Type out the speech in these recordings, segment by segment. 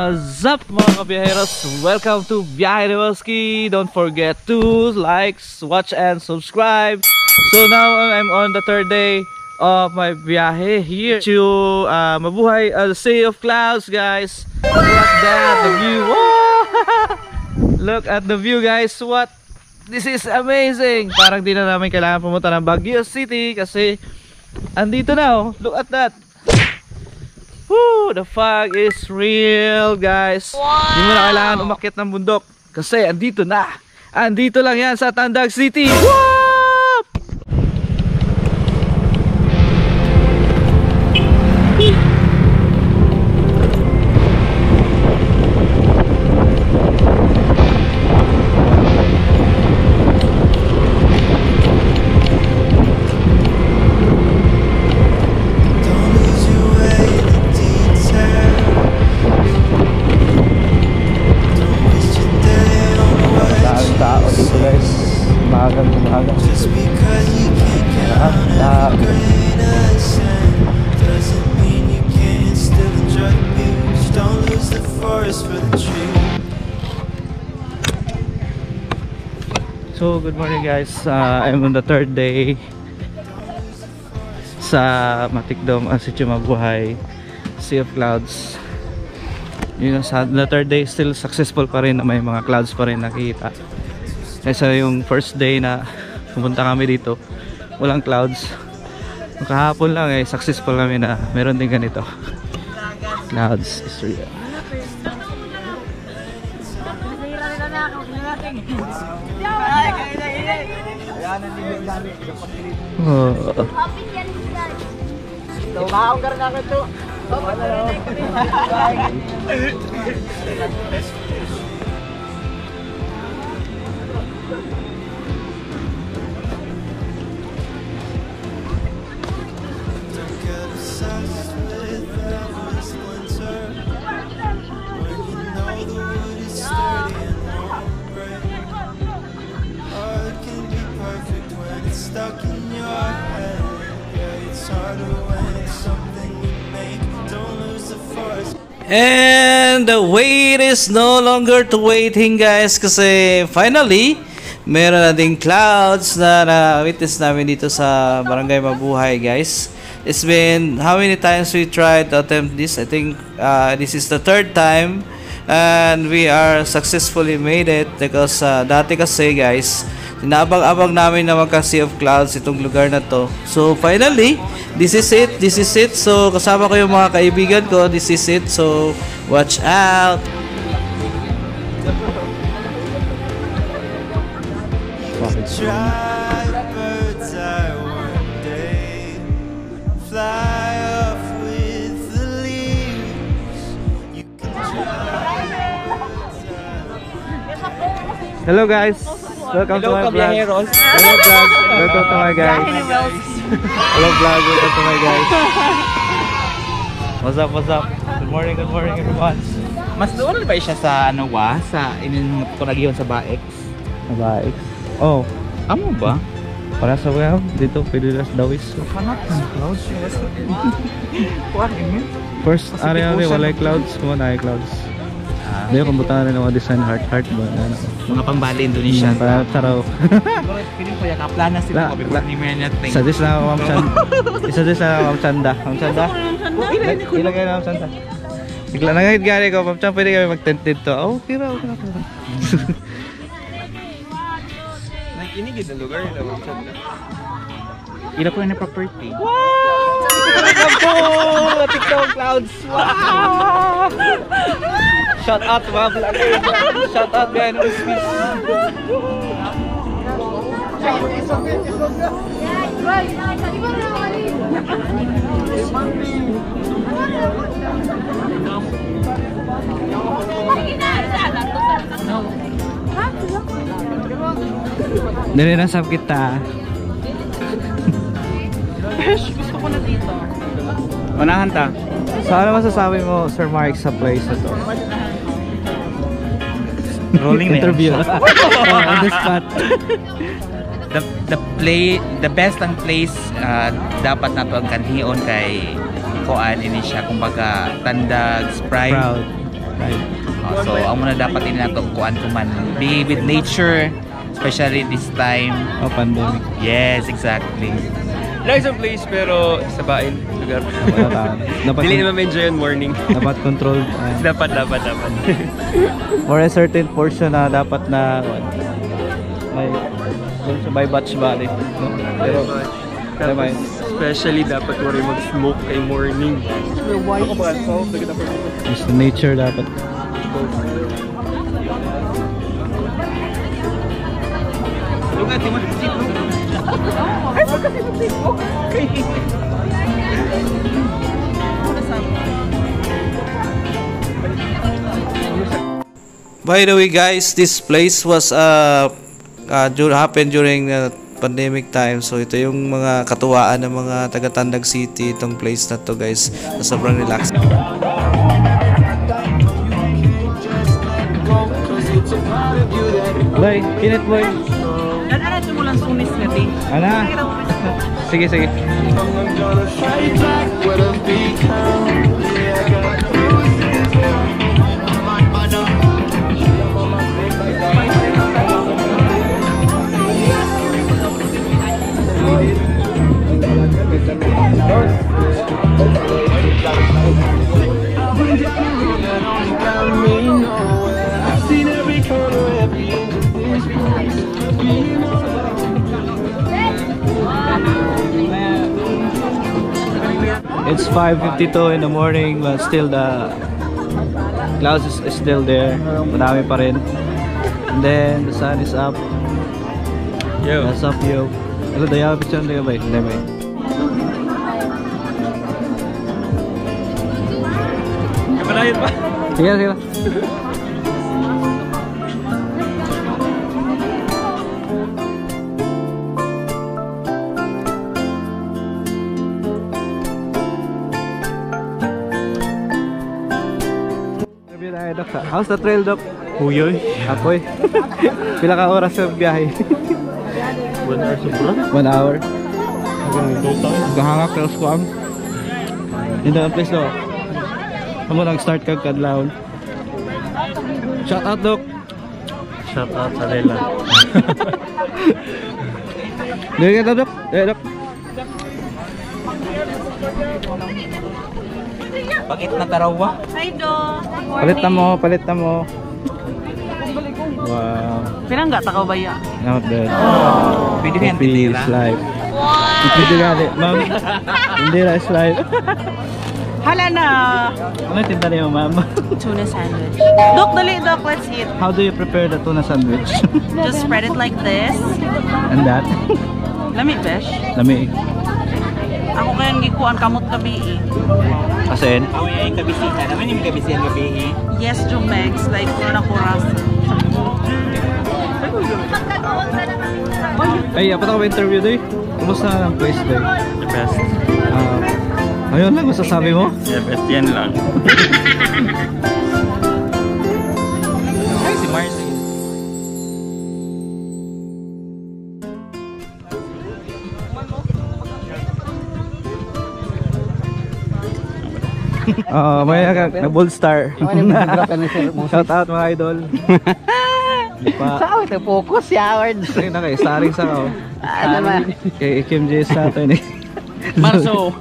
What's up mga kabiyaheros? Welcome to Biyahe ni Welski. Don't forget to like, watch and subscribe. So now I'm on the third day of my biyahe here to Mabuhay, the Sea of Clouds, guys. Look at that, the view. Look at the view, guys. What? This is amazing. Parang di na namin kailangan pumunta ng Baguio City kasi andito na, oh. Look at that. Woo, the fog is real, guys. Wow. Hindi mo na kailangan umakyat ng bundok kasi andito na. Andito lang yan sa Tandag City. Woo! So good morning, guys. I'm on the third day sa Matikdom, Sitio Mabuhay, Sea of Clouds. Yun, sa the third day still successful pa rin na may mga clouds pa rin nakikita. Kaysa yung first day na pumunta kami dito, walang clouds. Kahapon lang successful kami na meron din ganito. Clouds is real. And the wait is no longer to waiting, guys, kasi finally meron na ding clouds na na-witness namin dito sa Barangay Mabuhay, guys. It's been how many times we tried to attempt this? I think this is the third time and we are successfully made it because dati kasi, guys, sinabang-abang namin na magka-Sea of Clouds itong lugar na to. So finally, this is it. So kasama ko yung mga kaibigan ko, this is it. So watch out. Hello, guys. Welcome to my vlog. Hello vlog. Welcome to my guys. Hello vlog. Welcome to my guys. What's up? Good morning everyone. Mas doon ba siya sa ano wa? Sa inunagyon sa Baex? Sa Baex? Oh. Amo ba? Para sa well, dito pwede las dawis. Kanat ng clouds. Kuan ini. First area ni walay clouds, kuma na clouds. Hindi ko kumbutan na mga design heart ba ano. Mga pambali Indonesia. Para taraw. Piling ko yakap plana sila ko before ni Menyat thing. Suggest na ako Ma'am Chanda. Ma'am Chanda. Ilagay na Ma'am Chanda. Bigla nangahit gari ko, Ma'am Chanda, pwede kami mag-tent dito. Oh, kira. Ini gid lugar nila Ma'am Chanda. Ila po na property. Wow! Kaboom! TikTok clouds. Wow! Shout out mga vloggers. Shout out guys. Dali na sab kita. Gusto ko na dito. Unahan ta. So ano masasabi mo, Sir Mark, sa place na to? Rolling interview. On the spot. The best ang place dapat nato ang kanhion kay kuan ini siya kumbaga Tandag Sprite. tayo. So, ang muna dapat din nato kuan man be with nature, especially this time. Oh, pandemic. Yes, exactly. Nice ang place pero sa bain lugar. Dapat Dili naman enjoy yung morning. dapat controlled. dapat. For a certain portion na dapat na may batch bali. No? Pero Tapos, especially dapat wari mag-smoke kay morning. just the nature dapat. By the way guys, this place was happened during pandemic time. So ito yung mga katuwaan ng mga taga Tandag City, itong place na to guys. Sobrang relax. Boy, kinit boy. Ano mo lang sumis nga din? Ana? Sige, sige. It's 5:52 in the morning, but still the clouds is still there. Madami pa rin. And then the sun is up. Yo. That's up, yo. Ano dayaw picture na ba? Hindi ba? Kamalayan pa. Sige, sige. How's the trail, Doc? Huyoy. Apoy. Pila ka oras sa biyahe? 1 hour sobra. 1 hour. Gahangak ka squam. Yun ang place, Doc. Amo nag-start kag kadlawon. Shout out, Doc. Shout out sa Lela. Dili ka, Doc. Doc. Bakit na tarawa? Hi, Do. Palit na mo. Wow. Pinangga takaw ba ya? Not bad. Pwede na yan Coffee is titira. life. Pwede nga rin, ma'am. Hindi na is life. Hala na. Ano tinta niyo, ma'am? Tuna sandwich. Dok, dali, Dok. Let's eat. How do you prepare the tuna sandwich? Just spread it like this. And that? Lami, besh. Lami. Ako kayang gikuan kamot gabi eh. As in? Away ay kabisita. Naman yung kabisihan gabi. Yes, Jumex. Like, pura na kuras. Ay, apat ako ba interview doy? Kumusta ang place doy? The best. Ayun lang, masasabi mo? The best yan lang. Ay, si Marcy. May nag-bold star. Shout out mga idol. Lipa. Saan ito? Focus, Howard. Ay, naka-starring sa ako. Ano na? Kay Kim J. sa atin eh. Marso.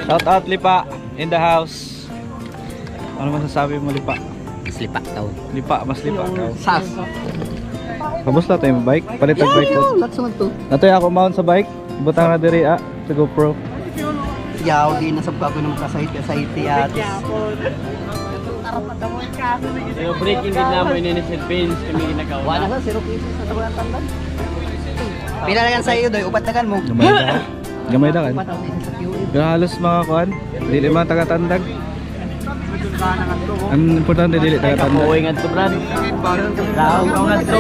Shout out Lipa in the house. Ano masasabi mo Lipa? Slipa daw. Lipa, mas Lipa ka. Sas. Kamusta tayo mo bike? Palit ang bike ko. Let's want to. Natoy ako mount sa bike. Butang na diri sa GoPro. Yaw, di na sa bago ng kasayte atis. Pero breaking din na mo in Philippines kami ginagawa. Wala sa 0 pesos sa tabunan tandan. Pila na yan sa iyo, doy. Upat na kan mo. Gamay da. Gamay da kan. Upat ang isa sa QA. Pero halos mga kuan, dili man taga-tandag. Ang importante dili taga-tandag. nga to, Brad. Lao nga to.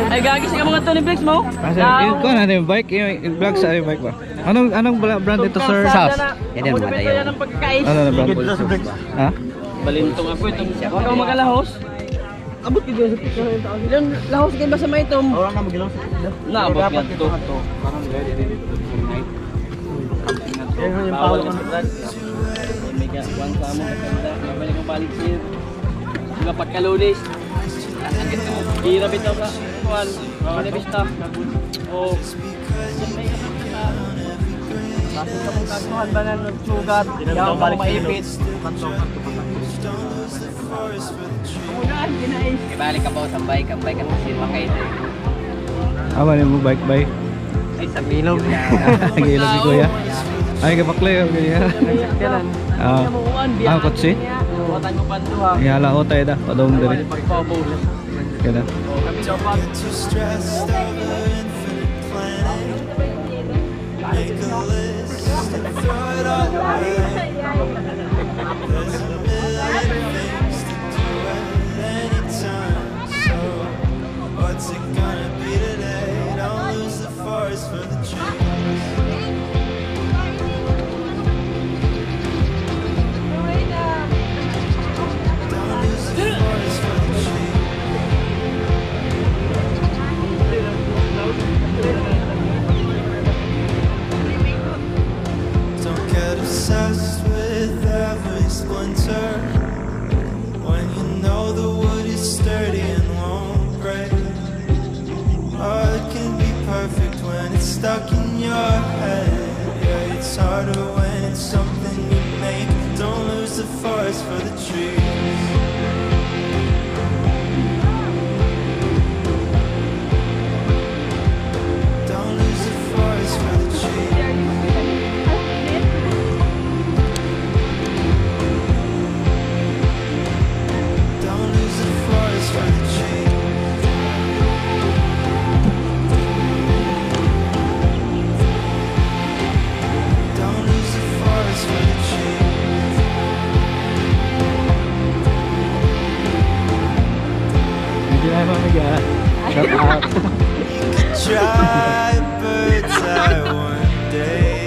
Ay gagis ka mga to ni Flex mo? Kasi ko na yung bike, yung vlog sa yung bike ba? Anong brand ito, sir? Sas. Yan din mga tayo. Ano na brand? Ha? Balintong ako itong huwag kang magalahos. Abot ka dyan sa picture ng tao. Ilan lahos kayo ba sa may itom? Wala na magilaw sa picture. Naabot nga ito. Yan yung power ko. Mega kuan sa mo maganda. Mabalik ang balik sir. Mga pagkalulis. Gira bitaw ka. Kuan. Manibis na. Oh. Bakit ka mong kasuhan ba na nagsugat? Yaw mo maipit. Unahan, ginais. Ibalik ka pa sa bike. Ang bike ang masin makain eh. Aman mo bike bay. Ay, sa bilog. Nag-ilog si kuya. Ay, kapaklay. Ganyan. Ang kotse? Watan mo panduha. Ngala ko tayo da. Padong dali. Pagpapaw. Kaya Kami daw pa. What's it gonna be today? Don't lose the forest for the trees. Don't lose the forest for the trees. Don't get obsessed with every splinter when you know the wood is sturdy and won't break. Oh, it can be perfect when it's stuck in your head. Yeah, it's harder when it's something you make. Don't lose the forest for the trees. Don't lose the forest for the trees. Don't lose the forest for the trees. Don't lose the forest for the trees. Hindi na mamaya. Shut up. Try bird's eye one day.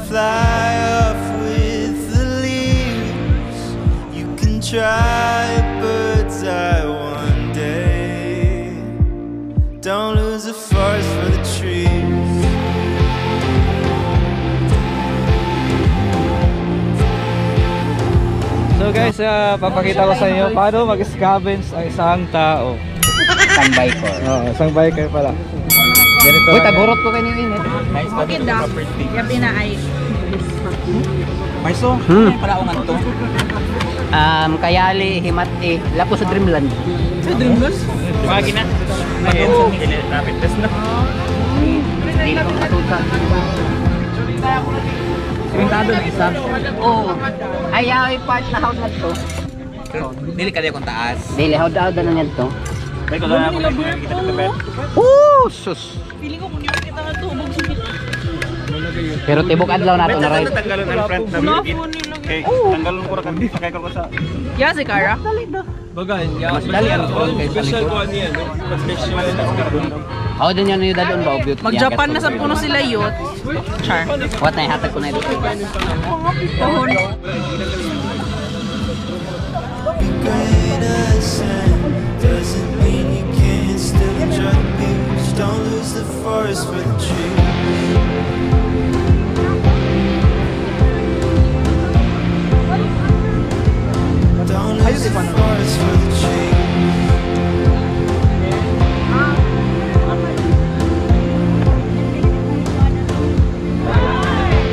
Fly off with the leaves. You can try bird's eye one day. Don't lose the forest for the trees. So guys, papakita ko sa inyo paano mag-scavenge ang isang tao. Isang biker. Oo, isang biker pala. Ganito Uy, lang yan. tagurot ko kayo ini. Okay daw. Yapi na ay. Marso, pala ako nganto. Kayali, Himati, lapo sa Dreamland. Sa Dreamland? Pagi na. Ayun, rapid test na. Hindi ko matutan. Sintado na isa. Oo. Ay, part na hawd na to. Dili ka kung taas. Dili, hawd na nga to. May ko lang ako nakikita ng bed. Sus! Feeling ko kung di mo kita natubog sa kita. Pero tibok adlaw na to na right. Tanggalon ang front na Lafo bit. nila. Okay, tanggalon ko ra kan sakay ko sa. Yeah, si Kara. Baga, Mas dali ang tol kay special sa ko likod. niya, no? Special na. Hawd din yan yung dadon ba obvious. Mag-Japan na sa puno sila youth. Char. What na hatag ko na ito. Pohon. Great ascent doesn't mean you can't still enjoy the beach. Don't lose the forest for the trees. Don't lose the forest for the trees.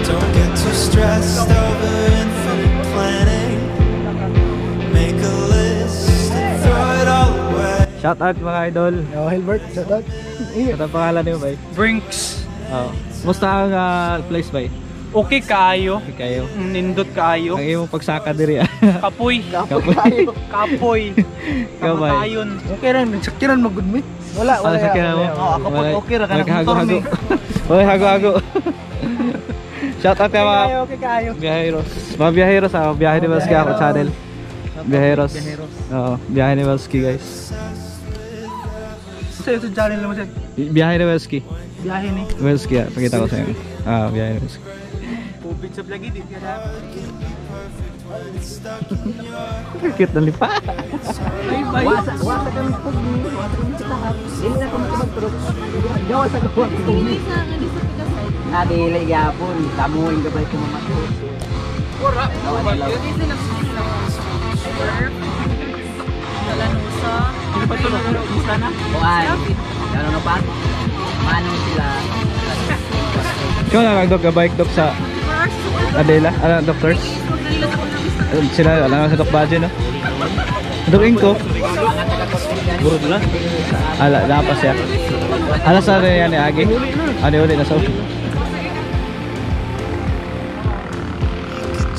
Don't get too stressed over infinite planning. Make a list and throw it all away. Shout out mga idol. Hilbert, shout out. Ano ang pangalan niyo bay? Brinks. Oo. Musta ang place bay? Okay kaayo. Okay kayo. Nindot kaayo. Ang iyong pagsaka diri ah. Kapoy. Kapoy. Kapoy. Kamay. Kamatayon. Okay lang, nagsakiran mag-good me. Wala, Ano sa kaya mo? Ako po okay ra ka na Hago-hago. Hoy, hago-hago. Shout out kay mga Okay kayo. biyaheros. Mga biyaheros ah, biyahe ni Welski ako channel. Biyaheros. Oo, biyahe ni Welski guys. Sa ito channel naman siya. Biyahe ni Welski. Biyahe ni. Welski ah, pakita ko sa inyo. Ah, biyahe ni Welski. Tubig sa plagi di ka. Cute na lipa. Wasa kami pug ni, wasa kami sa tahat. Dili na ko magturo. Gawa sa gawa. Hindi sa nga di sa pagkasay. Nadili yapon, tamuin ka ba ito mamatot? Dalanusa. Sino pa ito na na? Buwan. Ano na pa? Manong sila. Ikaw na nag-dog ka bike dog sa Adela? Ano, doctors? Sila, alam sa Doc Baje, no? Doing ko. Burod na. Ala, dapat siya. Ala sa rin yan ni Agi? Ano ulit na so?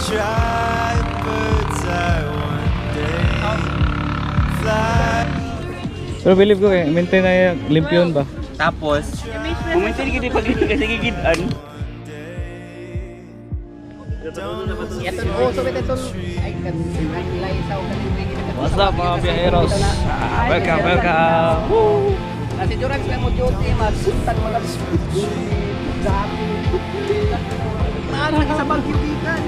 Try bird's eye one day. Fly. Pero believe ko eh, maintain na yung limpyon ba? Tapos, kumintin gini pag gigidan. Ito, so ito. Ay, kan ilay sa What's up mga biyaheros? Welcome, welcome! Woo! Kasi Jurax lang mo duty, magsuntan mo lang. Marang ka sa pagkibigan.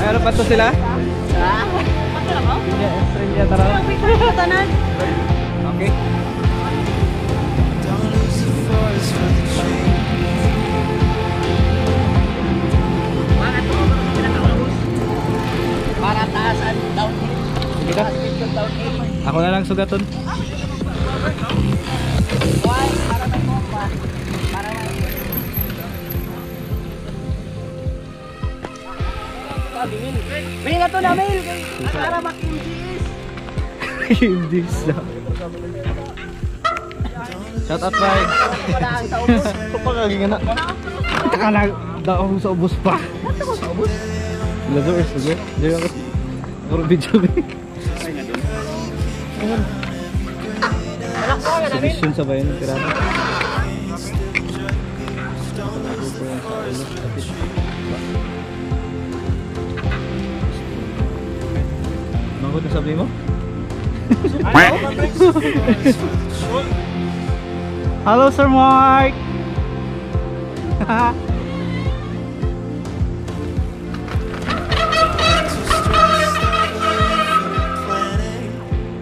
Ano pa to sila? Patro mo? Australia tara. Tanan. Okay. Don't lose the forest for the tree. Para taasan, downhill. Sige ka. Downhill. Ako na lang sugaton. Why? Para may kompa. Para may... Bili na to na, Mel. Para makimjis. Hindi sa. Shout out bye. Wala ang sa ubos. Kapagaging na. Ito ka lang. Daw sa ubos pa. Sa ubos? Lazarus, sige. Diyan ako. Puro video ko. Sedition sa bayan ng pirata. Bakit na sabi mo? Hello Sir Mark!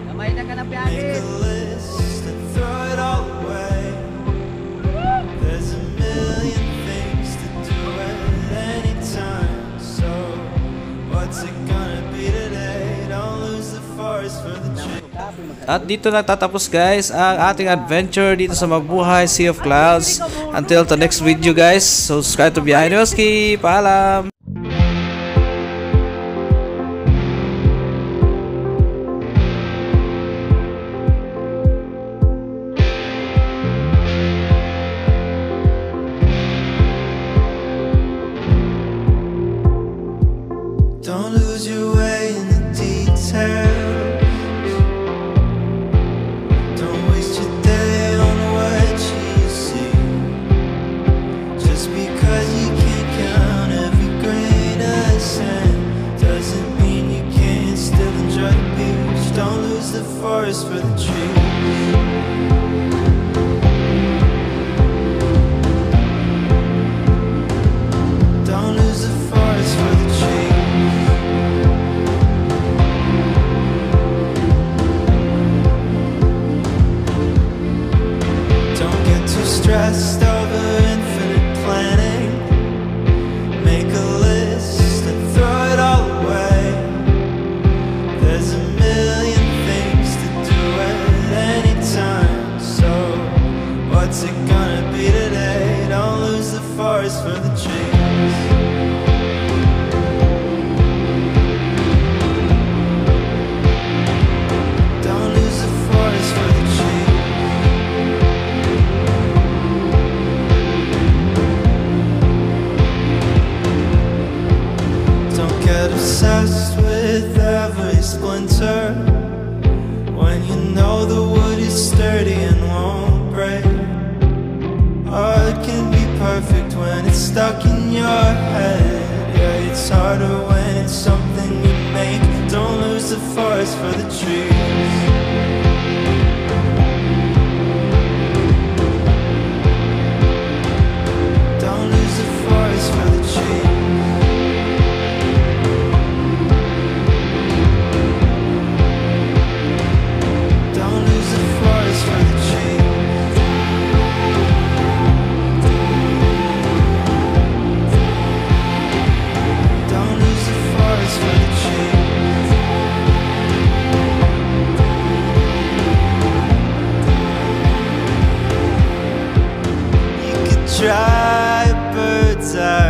Kamay na ka na piyanin. List and throw it all away. There's a million things to do at any time. So, what's it gonna be today? Don't lose the forest for the tree. At dito nagtatapos guys ang ating adventure dito sa Mabuhay Sea of Clouds. Until the next video guys, subscribe to Behind the Husky. Paalam! Don't lose your way in the details. Don't waste your day on what you see. Just because you can't count every grain of sand doesn't mean you can't still enjoy the beach. Don't lose the forest for the trees. Don't lose the forest for the trees. Don't get too stressed over infinite planning. Make a list and throw it all away. There's a million things to do at any time. So, what's it gonna be today? Don't lose the forest for the trees. Don't lose the forest for the trees. Don't get obsessed with every splinter when you know the wood is sturdy and won't break. Art can be perfect when it's stuck in your head. Yeah, it's harder when it's something you make. Don't lose the forest for the trees. Don't lose the forest for the trees. Don't lose the forest for the trees. try a bird's eye